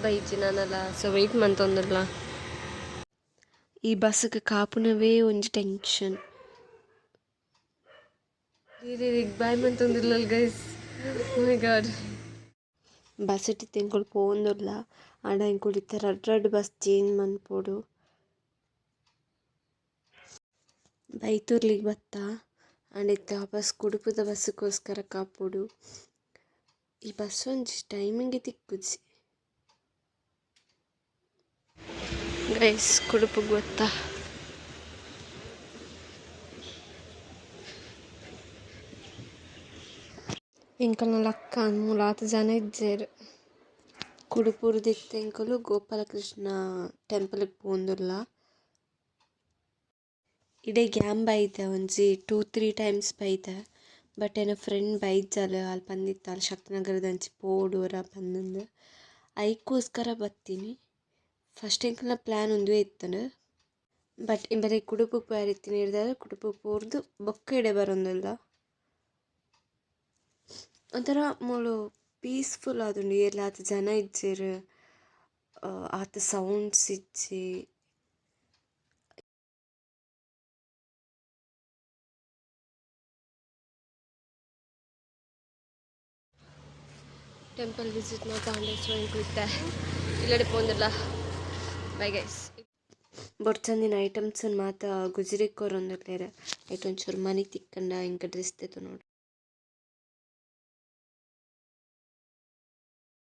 ಬೈಚಿನಲ್ಲ so weight ಮಂತೊಂದುಲ್ಲ ಈ ಬಸ್ಸಿಗೆ ಕಾಪುನವೇ ಒಂಜಿ ಟೆನ್ಷನ್ ಬಾಯ್ ಮಂತೊಂದಿಲ್ಲ ಗೈಸ್ ಮೈ ಗಾಡ್ ಬಸ್ ಇಟ್ಟಿತ್ತು ಇಂಕೊಳು ಪೋಂದುಲ್ಲ ಆಂಡ ಇಂಕೊಳು ಇತ್ತ ರಡ್ಡ್ ಬಸ್ ಚೇಂಜ್ ಮನ್ಪೊಡು ಬೈತೂರ್ಲಿಗೆ ಬತ್ತ ಆಂಡ ಇತ್ತ ವಾಪಸ್ ಕುಡುಪುದ ಬಸ್ಸಿಗೋಸ್ಕರ ಕಾಪುಡು ಈ ಬಸ್ ಒಂಜಿ ಟೈಮಿಂಗ್ ತಿಕ್ಕುಜಿ ಗೈಸ್ ಕುಡುಪುಗ್ ಬತ್ತ ಎಂಕಲ್ನ ಲಕ್ಕ ಮೂಲಾತ್ ಜನ ಇಜ್ಜೆರ್ ಕುಡುಪುರ್ದಿತ್ತ ಎಂಕಲು ಗೋಪಾಲಕೃಷ್ಣ ಟೆಂಪಲ್ಗೆ ಪೋಂದುಲ್ಲ ಇಡೆ ಗ್ಯಾಮ್ ಬೈದೆ ಒಂಜಿ 2-3 ಟೈಮ್ಸ್ ಬೈದೆ ಬಟ್ ಏನ ಫ್ರೆಂಡ್ ಬೈಜಲ್ ಅಲ್ಲಿ ಪಂದಿತ್ತ ಅಲ್ಲಿ ಶಕ್ತಿನಗರದಂಚಿ ಪೋಡೂರ ಪಂದಂದು ಐಕೋಸ್ಕರ ಬತ್ತೀನಿ ಫಸ್ಟ್ ಎಂಕಲ್ನ ಪ್ಲ್ಯಾನ್ ಒಂದುವೇ ಇತ್ತಂಡು ಬಟ್ ಇಂಬರಿ ಕುಡುಪುಗ್ ಪೋಯರಿತ್ತಿನ ಹಿಡ್ದಾರ ಕುಡುಪುಗ್ ಪೋರ್ದು ಬೊಕ್ಕ ಇಡೆ ಬರೊಂದುಲ್ಲ ಒಂಥರ ಮೂಲು ಪೀಸ್ಫುಲ್ ಆದುಂಡು ಏರ್ಲ ಆತ ಜನ ಇಜ್ಜೆರ್ ಆತ ಸೌಂಡ್ಸ್ ಇಜ್ಜಿ ಟೆಂಪಲ್ ವಿಸಿಟ್ ಮಾತಾಂಡೆ ಸೊ ಇಂಕ್ಲಿತ್ತೆ ಇಲ್ಲಡೆ ಪೋಂದಿಲ್ಲ ಬೈ ಗೈಸ್ ಬೊರ್ಚಂದಿನ ಐಟಮ್ಸ್ ಮಾತ ಗುಜರಿಗೆ ಕೊರೊಂದುಲ್ಲೆರ್ ಐಟ್ ಒಂಚೂರು ಮನಿ ತಿಕ್ಕಂಡ ಇಂಕ ಡ್ರೆಸ್ ತೆತ್ತು ನೋಡು